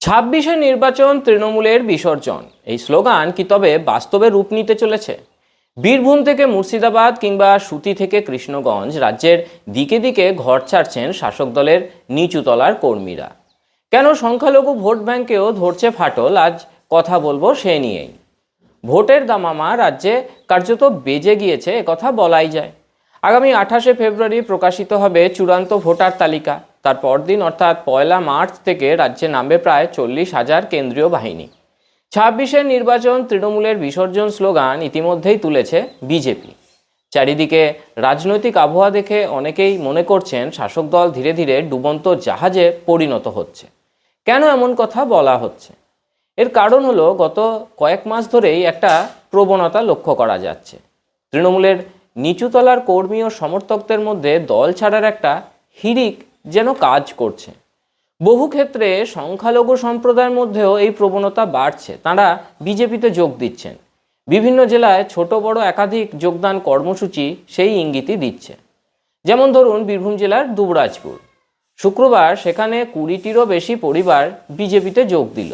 ছাব্বিশে নির্বাচন তৃণমূলের বিসর্জন, এই স্লোগান কি তবে বাস্তবে রূপ নিতে চলেছে? বীরভূম থেকে মুর্শিদাবাদ কিংবা সুতি থেকে কৃষ্ণগঞ্জ, রাজ্যের দিকে দিকে ঘর ছাড়ছেন শাসক দলের নিচুতলার কর্মীরা। কেন সংখ্যালঘু ভোট ব্যাংকেও ধরছে ফাটল, আজ কথা বলবো সে নিয়েই। ভোটের দামামা রাজ্যে কার্যত বেজে গিয়েছে, একথা বলাই যায়। আগামী 28শে ফেব্রুয়ারি প্রকাশিত হবে চূড়ান্ত ভোটার তালিকা। তার পরদিন অর্থাৎ 1 মার্চ থেকে রাজ্যে নামবে প্রায় 40,000 কেন্দ্রীয় বাহিনী। 26-এর নির্বাচন তৃণমূলের বিসর্জন স্লোগান ইতিমধ্যেই তুলেছে বিজেপি। চারিদিকে রাজনৈতিক আবহাওয়া দেখে অনেকেই মনে করছেন শাসক দল ধীরে ধীরে ডুবন্ত জাহাজে পরিণত হচ্ছে। কেন এমন কথা বলা হচ্ছে? এর কারণ হলো, গত কয়েক মাস ধরেই একটা প্রবণতা লক্ষ্য করা যাচ্ছে। তৃণমূলের নিচুতলার কর্মী ও সমর্থকদের মধ্যে দল ছাড়ার একটা হিড়িক যেন কাজ করছে। বহু ক্ষেত্রে সংখ্যালঘু সম্প্রদায়ের মধ্যেও এই প্রবণতা বাড়ছে, তাঁরা বিজেপিতে যোগ দিচ্ছেন। বিভিন্ন জেলায় ছোট বড় একাধিক যোগদান কর্মসূচি সেই ইঙ্গিতই দিচ্ছে। যেমন ধরুন বীরভূম জেলার দুবরাজপুর, শুক্রবার সেখানে 20টিরও বেশি পরিবার বিজেপিতে যোগ দিল।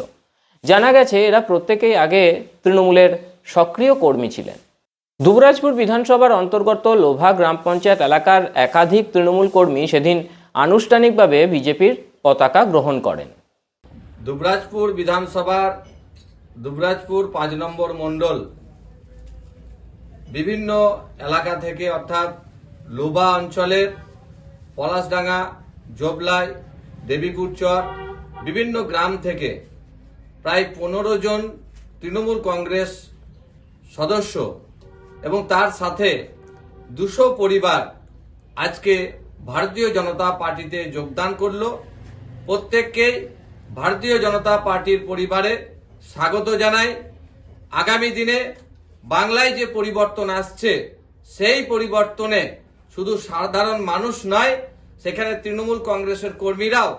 জানা গেছে এরা প্রত্যেকেই আগে তৃণমূলের সক্রিয় কর্মী ছিলেন। দুবরাজপুর বিধানসভার অন্তর্গত লোভা গ্রাম পঞ্চায়েত এলাকার একাধিক তৃণমূল কর্মী সেদিন আনুষ্ঠানিকভাবে বিজেপির পতাকা গ্রহণ করেন। দুবরাজপুর বিধানসভার দুবরাজপুর 5 নম্বর মণ্ডল বিভিন্ন এলাকা থেকে, অর্থাৎ লোভা অঞ্চলের পলাশডাঙ্গা, জবলাই, দেবীপুর চর, বিভিন্ন গ্রাম থেকে প্রায় 15 জন তৃণমূল কংগ্রেস সদস্য এবং তার সাথে 200 পরিবার আজকে ভারতীয় জনতা পার্টিতে যোগদান করলো। প্রত্যেককেই ভারতীয় জনতা পার্টির পরিবারে স্বাগত জানাই। আগামী দিনে বাংলায় যে পরিবর্তন আসছে, সেই পরিবর্তনে শুধু সাধারণ মানুষ নয়, সেখানে তৃণমূল কংগ্রেসের কর্মীরাও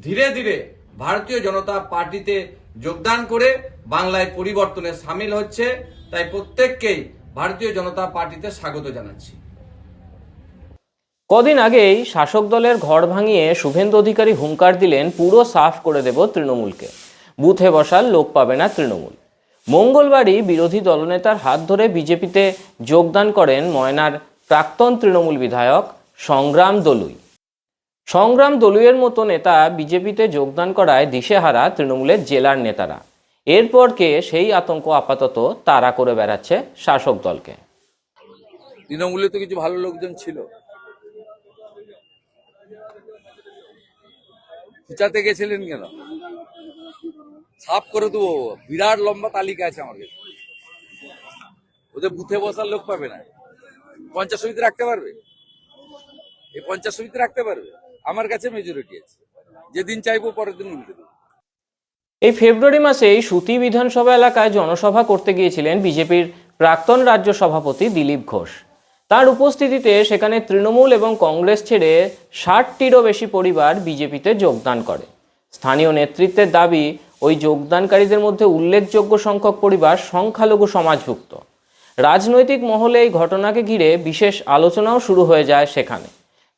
ধীরে ধীরে ভারতীয় জনতা পার্টিতে যোগদান করে বাংলায় পরিবর্তনে সামিল হচ্ছে। তাই প্রত্যেককেই ভারতীয় জনতা পার্টিতে স্বাগত জানাচ্ছি। কদিন আগেই শাসক দলের ঘর ভাঙিয়ে শুভেন্দু অধিকারী হুঙ্কার দিলেন, পুরো সাফ করে দেব তৃণমূলকে, বুথে বসার লোক পাবে না তৃণমূল। মঙ্গলবারই বিরোধী দলনেতার হাত ধরে বিজেপিতে যোগদান করেন ময়নার প্রাক্তন তৃণমূল বিধায়ক সংগ্রাম দলুই। সংগ্রাম দলুইয়ের মতো নেতা বিজেপিতে যোগদান করায় দিশেহারা তৃণমূলের জেলার নেতারা। এরপর কে সেই আতঙ্ক আপাতত তাড়া করে বেড়াচ্ছে শাসক দলকে। তৃণমূলে তো কিছু ভালো লোকজন ছিল, খুঁচাতে গেছিলেন কেন? সাফ করে দেবো, বিরাট লম্বা তালিকা আছে আমার কাছে। ওদের বুথে বসার লোক পাবে না। পঞ্চায়েত সমিতি রাখতে পারবে? এই পঞ্চায়েত সমিতি রাখতে পারবে? আমার কাছে মেজরিটি আছে, যেদিন চাইবো পরের দিন উল্টে দেবো। এই ফেব্রুয়ারি মাসেই সুতি বিধানসভা এলাকায় জনসভা করতে গিয়েছিলেন বিজেপির প্রাক্তন রাজ্য সভাপতি দিলীপ ঘোষ। তার উপস্থিতিতে সেখানে তৃণমূল এবং কংগ্রেস ছেড়ে 60টিরও বেশি পরিবার বিজেপিতে যোগদান করে। স্থানীয় নেতৃত্বের দাবি, ওই যোগদানকারীদের মধ্যে উল্লেখযোগ্য সংখ্যক পরিবার সংখ্যালঘু সমাজভুক্ত। রাজনৈতিক মহলে এই ঘটনাকে ঘিরে বিশেষ আলোচনাও শুরু হয়ে যায় সেখানে,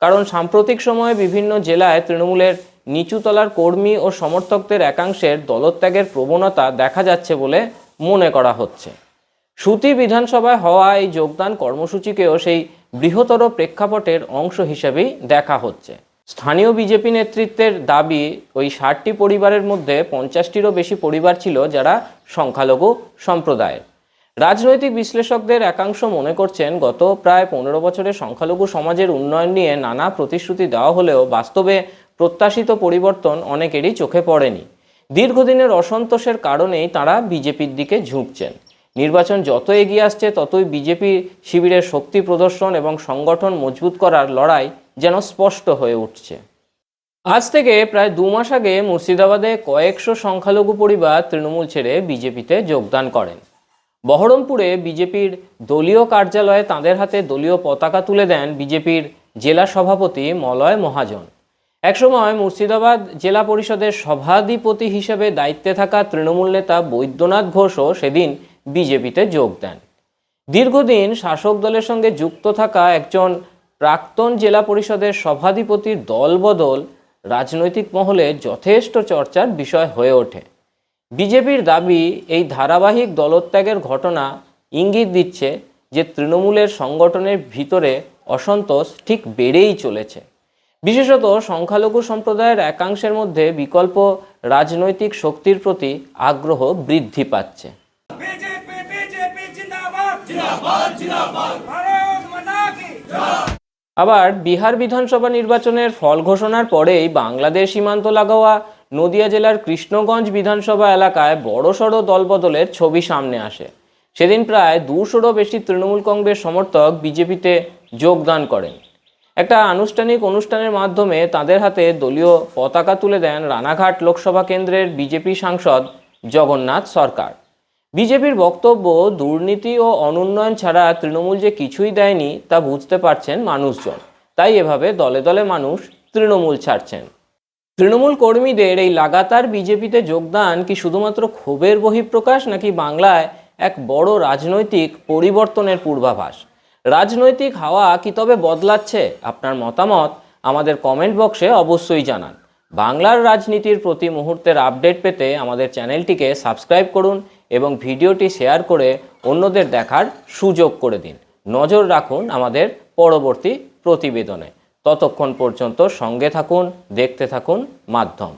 কারণ সাম্প্রতিক সময়ে বিভিন্ন জেলায় তৃণমূলের নিচুতলার কর্মী ও সমর্থকদের একাংশের দলত্যাগের প্রবণতা দেখা যাচ্ছে বলে মনে করা হচ্ছে। সুতি বিধানসভায় হওয়া এই যোগদান কর্মসূচিকেও সেই বৃহত্তর প্রেক্ষাপটের অংশ হিসেবেই দেখা হচ্ছে। স্থানীয় বিজেপি নেতৃত্বের দাবি, ওই 60টি পরিবারের মধ্যে 50টিরও বেশি পরিবার ছিল যারা সংখ্যালঘু সম্প্রদায়ের। রাজনৈতিক বিশ্লেষকদের একাংশ মনে করছেন, গত প্রায় 15 বছরে সংখ্যালঘু সমাজের উন্নয়ন নিয়ে নানা প্রতিশ্রুতি দেওয়া হলেও বাস্তবে প্রত্যাশিত পরিবর্তন অনেকেরই চোখে পড়েনি। দীর্ঘদিনের অসন্তোষের কারণেই তারা বিজেপির দিকে ঝুঁকছেন। নির্বাচন যত এগিয়ে আসছে ততই বিজেপি শিবিরের শক্তি প্রদর্শন এবং সংগঠন মজবুত করার লড়াই যেন স্পষ্ট হয়ে উঠছে। আজ থেকে প্রায় 2 মাস আগে মুর্শিদাবাদে কয়েকশো সংখ্যালঘু পরিবার তৃণমূল ছেড়ে বিজেপিতে যোগদান করেন। বহরমপুরে বিজেপির দলীয় কার্যালয়ে তাঁদের হাতে দলীয় পতাকা তুলে দেন বিজেপির জেলা সভাপতি মলয় মহাজন। একসময় মুর্শিদাবাদ জেলা পরিষদের সভাধিপতি হিসেবে দায়িত্বে থাকা তৃণমূল নেতা বৈদ্যনাথ ঘোষও সেদিন বিজেপিতে যোগ দেন। দীর্ঘদিন শাসক দলের সঙ্গে যুক্ত থাকা একজন প্রাক্তন জেলা পরিষদের সভাধিপতির দলবদল রাজনৈতিক মহলে যথেষ্ট চর্চার বিষয় হয়ে ওঠে। বিজেপির দাবি, এই ধারাবাহিক দলত্যাগের ঘটনা ইঙ্গিত দিচ্ছে যে তৃণমূলের সংগঠনের ভিতরে অসন্তোষ ঠিক বেড়েই চলেছে। বিশেষত সংখ্যালঘু সম্প্রদায়ের একাংশের মধ্যে বিকল্প রাজনৈতিক শক্তির প্রতি আগ্রহ বৃদ্ধি পাচ্ছে। बीजेपी बीजेपी जिंदाबाद जिंदाबाद जिंदाबाद भारत माता की আবার বিহার বিধানসভা নির্বাচনের ফল ঘোষণার পরেই বাংলাদেশ সীমান্ত লাগোয়া নদিয়া জেলার কৃষ্ণগঞ্জ বিধানসভা এলাকায় বড়সড় দলবদলের ছবি সামনে আসে। সেদিন প্রায় 200-রও বেশি তৃণমূল কংগ্রেস সমর্থক বিজেপিতে যোগদান করেন। একটা আনুষ্ঠানিক অনুষ্ঠানের মাধ্যমে তাদের হাতে দলীয় পতাকা তুলে দেন রানাঘাট লোকসভা কেন্দ্রের বিজেপি সাংসদ জগন্নাথ সরকার। বিজেপির বক্তব্য, দুর্নীতি ও অনুন্নয়ন ছাড়া তৃণমূল যে কিছুই দেয়নি তা বুঝতে পারছেন মানুষজন, তাই এভাবে দলে দলে মানুষ তৃণমূল ছাড়ছেন। তৃণমূল কর্মীদের এই লাগাতার বিজেপিতে যোগদান কি শুধুমাত্র ক্ষোভের বহিঃপ্রকাশ, নাকি বাংলায় এক বড় রাজনৈতিক পরিবর্তনের পূর্বাভাস? রাজনৈতিক হাওয়া কি তবে বদলাচ্ছে? আপনার মতামত আমাদের কমেন্ট বক্সে অবশ্যই জানান। বাংলার রাজনীতির প্রতি মুহূর্তের আপডেট পেতে আমাদের চ্যানেলটিকে সাবস্ক্রাইব করুন এবং ভিডিওটি শেয়ার করে অন্যদের দেখার সুযোগ করে দিন। নজর রাখুন আমাদের পরবর্তী প্রতিবেদনে। ততক্ষণ পর্যন্ত সঙ্গে থাকুন, দেখতে থাকুন মাধ্যম।